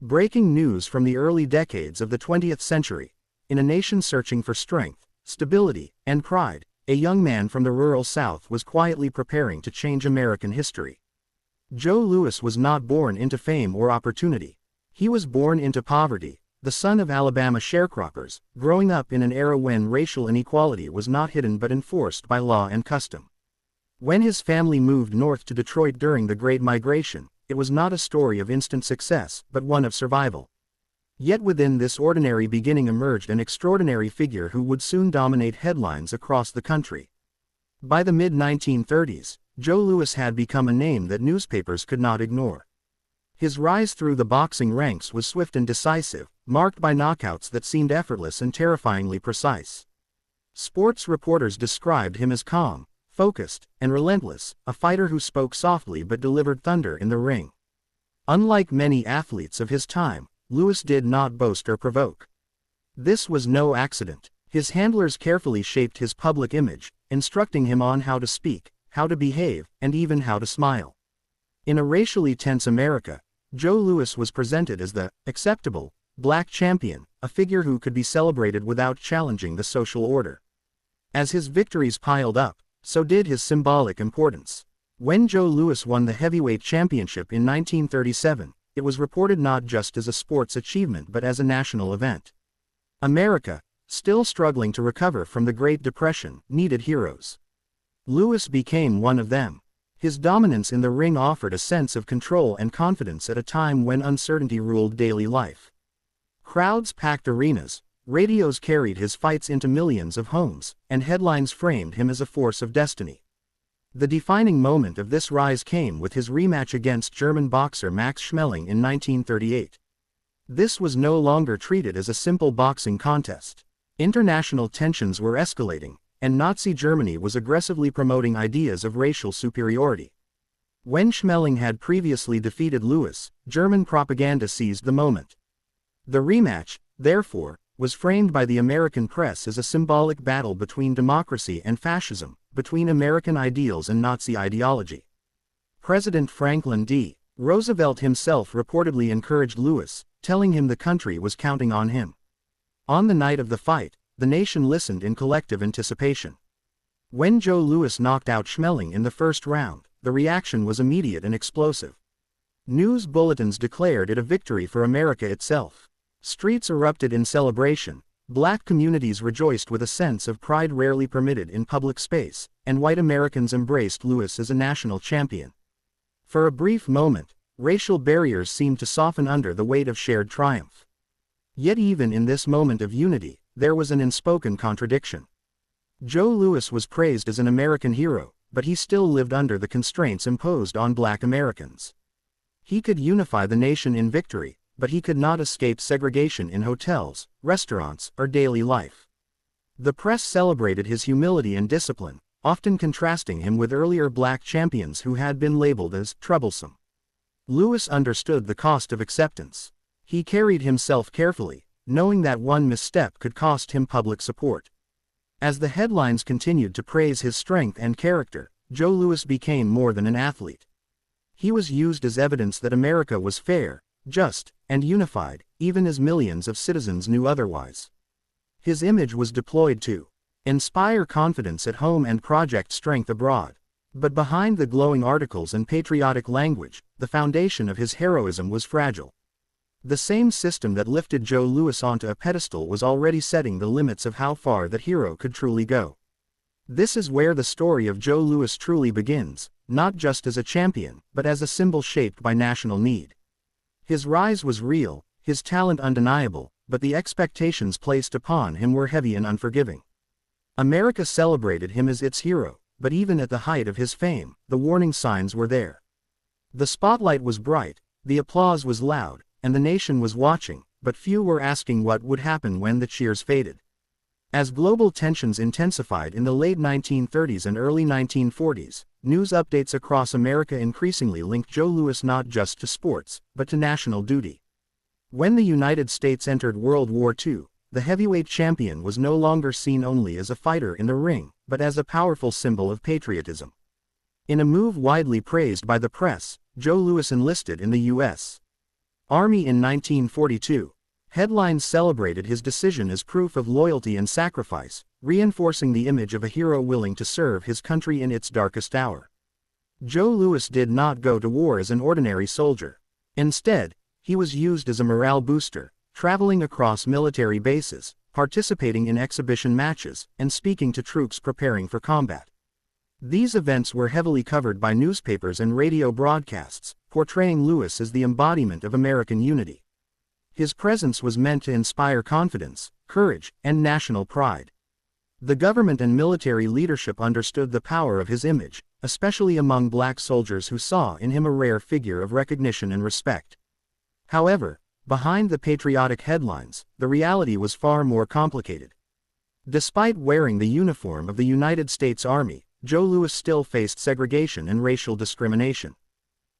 Breaking news from the early decades of the 20th century. In a nation searching for strength, stability, and pride, a young man from the rural South was quietly preparing to change American history. Joe Louis was not born into fame or opportunity. He was born into poverty, the son of Alabama sharecroppers, growing up in an era when racial inequality was not hidden but enforced by law and custom. When his family moved north to Detroit during the Great Migration, it was not a story of instant success, but one of survival. Yet within this ordinary beginning emerged an extraordinary figure who would soon dominate headlines across the country. By the mid-1930s, Joe Louis had become a name that newspapers could not ignore. His rise through the boxing ranks was swift and decisive, marked by knockouts that seemed effortless and terrifyingly precise. Sports reporters described him as calm, focused, and relentless, a fighter who spoke softly but delivered thunder in the ring. Unlike many athletes of his time, Louis did not boast or provoke. This was no accident. His handlers carefully shaped his public image, instructing him on how to speak, how to behave, and even how to smile. In a racially tense America, Joe Louis was presented as the acceptable black champion, a figure who could be celebrated without challenging the social order. As his victories piled up, so did his symbolic importance. When Joe Louis won the heavyweight championship in 1937, it was reported not just as a sports achievement but as a national event. America, still struggling to recover from the Great Depression, needed heroes. Louis became one of them. His dominance in the ring offered a sense of control and confidence at a time when uncertainty ruled daily life. Crowds packed arenas, radios carried his fights into millions of homes, and headlines framed him as a force of destiny. The defining moment of this rise came with his rematch against German boxer Max Schmeling in 1938. This was no longer treated as a simple boxing contest. International tensions were escalating, and Nazi Germany was aggressively promoting ideas of racial superiority. When Schmeling had previously defeated Louis, German propaganda seized the moment. The rematch, therefore, was framed by the American press as a symbolic battle between democracy and fascism, between American ideals and Nazi ideology. President Franklin D. Roosevelt himself reportedly encouraged Louis, telling him the country was counting on him. On the night of the fight, the nation listened in collective anticipation. When Joe Louis knocked out Schmeling in the first round, the reaction was immediate and explosive. News bulletins declared it a victory for America itself. Streets erupted in celebration, black communities rejoiced with a sense of pride rarely permitted in public space, and white Americans embraced Louis as a national champion. For a brief moment, racial barriers seemed to soften under the weight of shared triumph. Yet even in this moment of unity, there was an unspoken contradiction. Joe Louis was praised as an American hero, but he still lived under the constraints imposed on black Americans. He could unify the nation in victory, but he could not escape segregation in hotels, restaurants, or daily life. The press celebrated his humility and discipline, often contrasting him with earlier black champions who had been labeled as troublesome. Louis understood the cost of acceptance. He carried himself carefully, knowing that one misstep could cost him public support. As the headlines continued to praise his strength and character, Joe Louis became more than an athlete. He was used as evidence that America was fair, just, and unified, even as millions of citizens knew otherwise. His image was deployed to inspire confidence at home and project strength abroad. But behind the glowing articles and patriotic language, the foundation of his heroism was fragile. The same system that lifted Joe Louis onto a pedestal was already setting the limits of how far that hero could truly go. This is where the story of Joe Louis truly begins, not just as a champion, but as a symbol shaped by national need. His rise was real, his talent undeniable, but the expectations placed upon him were heavy and unforgiving. America celebrated him as its hero, but even at the height of his fame, the warning signs were there. The spotlight was bright, the applause was loud, and the nation was watching, but few were asking what would happen when the cheers faded. As global tensions intensified in the late 1930s and early 1940s, news updates across America increasingly linked Joe Louis not just to sports, but to national duty. When the United States entered World War II, the heavyweight champion was no longer seen only as a fighter in the ring, but as a powerful symbol of patriotism. In a move widely praised by the press, Joe Louis enlisted in the U.S. Army in 1942. Headlines celebrated his decision as proof of loyalty and sacrifice, reinforcing the image of a hero willing to serve his country in its darkest hour. Joe Louis did not go to war as an ordinary soldier. Instead, he was used as a morale booster, traveling across military bases, participating in exhibition matches, and speaking to troops preparing for combat. These events were heavily covered by newspapers and radio broadcasts, portraying Louis as the embodiment of American unity. His presence was meant to inspire confidence, courage, and national pride. The government and military leadership understood the power of his image, especially among black soldiers who saw in him a rare figure of recognition and respect. However, behind the patriotic headlines, the reality was far more complicated. Despite wearing the uniform of the United States Army, Joe Louis still faced segregation and racial discrimination.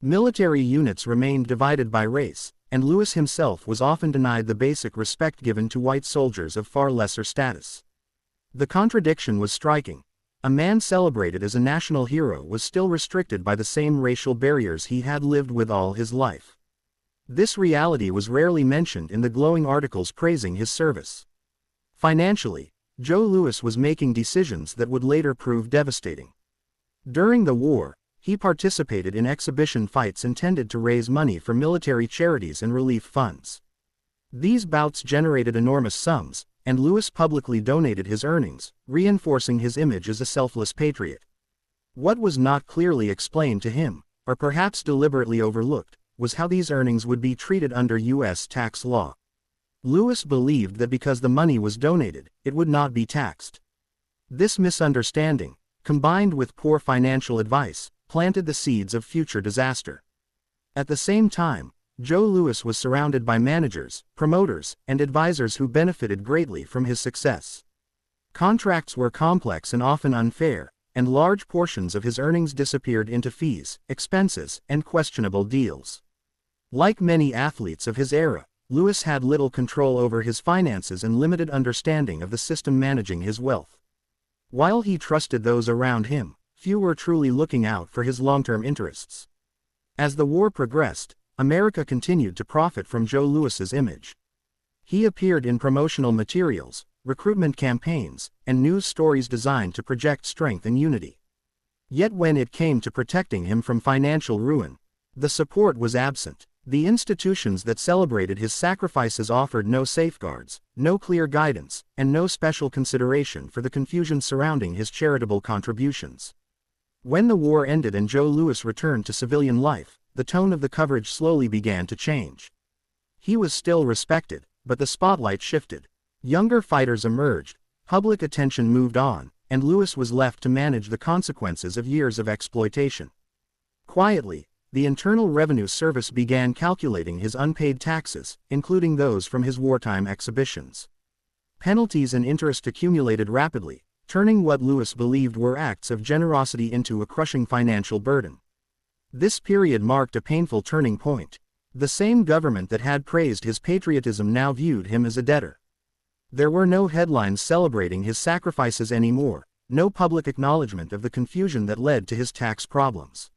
Military units remained divided by race, and Louis himself was often denied the basic respect given to white soldiers of far lesser status. The contradiction was striking. A man celebrated as a national hero was still restricted by the same racial barriers he had lived with all his life. This reality was rarely mentioned in the glowing articles praising his service. Financially, Joe Louis was making decisions that would later prove devastating. During the war, he participated in exhibition fights intended to raise money for military charities and relief funds. These bouts generated enormous sums, and Louis publicly donated his earnings, reinforcing his image as a selfless patriot. What was not clearly explained to him, or perhaps deliberately overlooked, was how these earnings would be treated under U.S. tax law. Louis believed that because the money was donated, it would not be taxed. This misunderstanding, combined with poor financial advice, planted the seeds of future disaster. At the same time, Joe Louis was surrounded by managers, promoters, and advisors who benefited greatly from his success. Contracts were complex and often unfair, and large portions of his earnings disappeared into fees, expenses, and questionable deals. Like many athletes of his era, Louis had little control over his finances and limited understanding of the system managing his wealth. While he trusted those around him, few were truly looking out for his long-term interests. As the war progressed, America continued to profit from Joe Louis's image. He appeared in promotional materials, recruitment campaigns, and news stories designed to project strength and unity. Yet when it came to protecting him from financial ruin, the support was absent. The institutions that celebrated his sacrifices offered no safeguards, no clear guidance, and no special consideration for the confusion surrounding his charitable contributions. When the war ended and Joe Louis returned to civilian life, the tone of the coverage slowly began to change. He was still respected, but the spotlight shifted. Younger fighters emerged, public attention moved on, and Louis was left to manage the consequences of years of exploitation. Quietly, the Internal Revenue Service began calculating his unpaid taxes, including those from his wartime exhibitions. Penalties and interest accumulated rapidly, turning what Louis believed were acts of generosity into a crushing financial burden. This period marked a painful turning point. The same government that had praised his patriotism now viewed him as a debtor. There were no headlines celebrating his sacrifices anymore, no public acknowledgement of the confusion that led to his tax problems.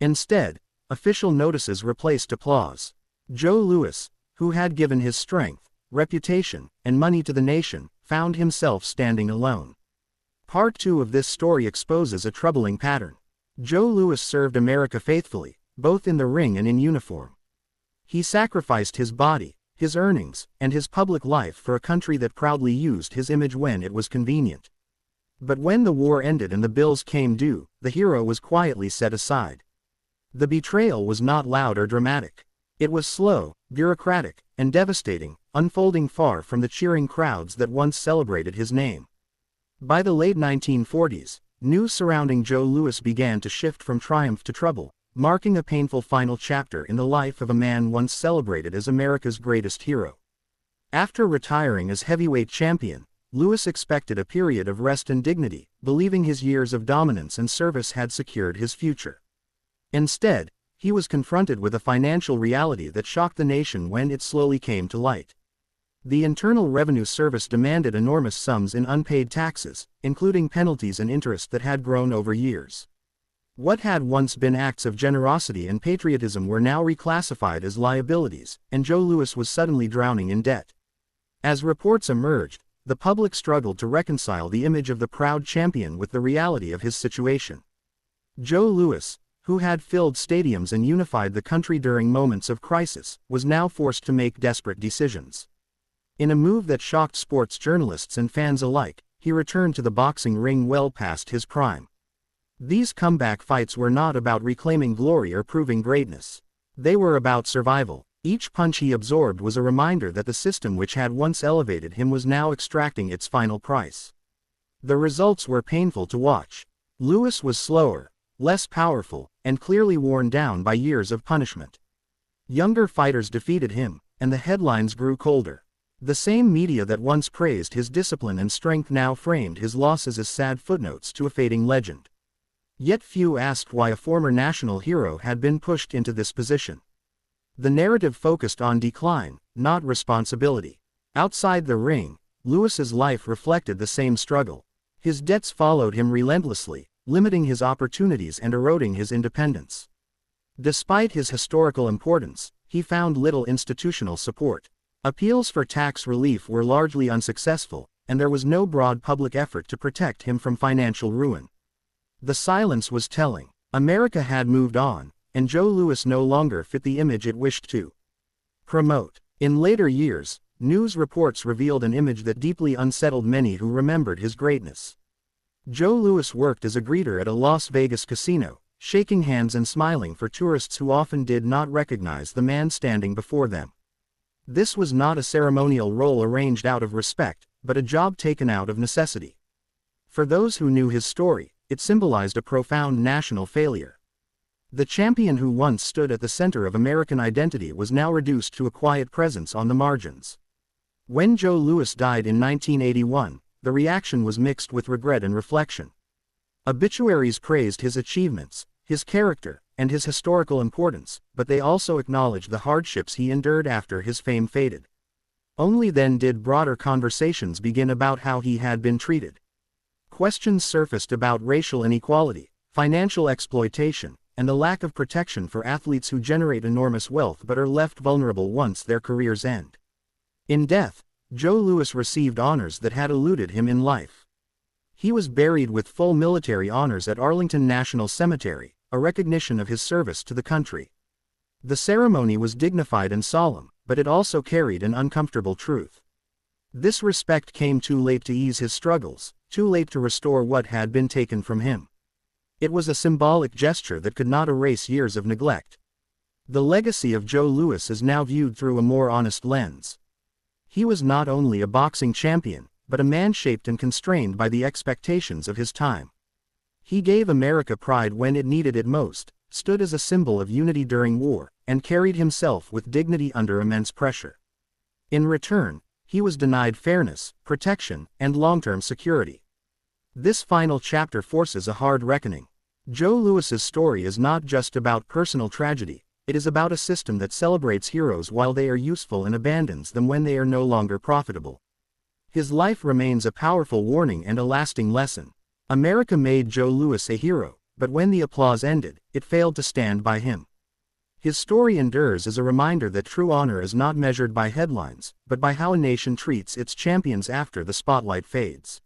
Instead, official notices replaced applause. Joe Louis, who had given his strength, reputation, and money to the nation, found himself standing alone. Part 2 of this story exposes a troubling pattern. Joe Louis served America faithfully, both in the ring and in uniform. He sacrificed his body, his earnings, and his public life for a country that proudly used his image when it was convenient. But when the war ended and the bills came due, the hero was quietly set aside. The betrayal was not loud or dramatic. It was slow, bureaucratic, and devastating, unfolding far from the cheering crowds that once celebrated his name. By the late 1940s, news surrounding Joe Louis began to shift from triumph to trouble, marking a painful final chapter in the life of a man once celebrated as America's greatest hero. After retiring as heavyweight champion, Louis expected a period of rest and dignity, believing his years of dominance and service had secured his future. Instead, he was confronted with a financial reality that shocked the nation when it slowly came to light. The Internal Revenue Service demanded enormous sums in unpaid taxes, including penalties and interest that had grown over years. What had once been acts of generosity and patriotism were now reclassified as liabilities, and Joe Louis was suddenly drowning in debt. As reports emerged, the public struggled to reconcile the image of the proud champion with the reality of his situation. Joe Louis, who had filled stadiums and unified the country during moments of crisis, was now forced to make desperate decisions. In a move that shocked sports journalists and fans alike, he returned to the boxing ring well past his prime. These comeback fights were not about reclaiming glory or proving greatness. They were about survival. Each punch he absorbed was a reminder that the system which had once elevated him was now extracting its final price. The results were painful to watch. Louis was slower, less powerful, and clearly worn down by years of punishment. Younger fighters defeated him, and the headlines grew colder. The same media that once praised his discipline and strength now framed his losses as sad footnotes to a fading legend. Yet few asked why a former national hero had been pushed into this position. The narrative focused on decline, not responsibility. Outside the ring, Louis's life reflected the same struggle. His debts followed him relentlessly, limiting his opportunities and eroding his independence. Despite his historical importance, he found little institutional support. Appeals for tax relief were largely unsuccessful, and there was no broad public effort to protect him from financial ruin. The silence was telling. America had moved on, and Joe Louis no longer fit the image it wished to promote. In later years, news reports revealed an image that deeply unsettled many who remembered his greatness. Joe Louis worked as a greeter at a Las Vegas casino, shaking hands and smiling for tourists who often did not recognize the man standing before them. This was not a ceremonial role arranged out of respect, but a job taken out of necessity. For those who knew his story, it symbolized a profound national failure. The champion who once stood at the center of American identity was now reduced to a quiet presence on the margins. When Joe Louis died in 1981, the reaction was mixed with regret and reflection. Obituaries praised his achievements, his character, and his historical importance, but they also acknowledged the hardships he endured after his fame faded. Only then did broader conversations begin about how he had been treated. Questions surfaced about racial inequality, financial exploitation, and the lack of protection for athletes who generate enormous wealth but are left vulnerable once their careers end. In death, Joe Louis received honors that had eluded him in life. He was buried with full military honors at Arlington National Cemetery, a recognition of his service to the country. The ceremony was dignified and solemn, but it also carried an uncomfortable truth. This respect came too late to ease his struggles, too late to restore what had been taken from him. It was a symbolic gesture that could not erase years of neglect. The legacy of Joe Louis is now viewed through a more honest lens. He was not only a boxing champion, but a man shaped and constrained by the expectations of his time. He gave America pride when it needed it most, stood as a symbol of unity during war, and carried himself with dignity under immense pressure. In return, he was denied fairness, protection, and long-term security. This final chapter forces a hard reckoning. Joe Louis's story is not just about personal tragedy, it is about a system that celebrates heroes while they are useful and abandons them when they are no longer profitable. His life remains a powerful warning and a lasting lesson. America made Joe Louis a hero, but when the applause ended, it failed to stand by him. His story endures as a reminder that true honor is not measured by headlines, but by how a nation treats its champions after the spotlight fades.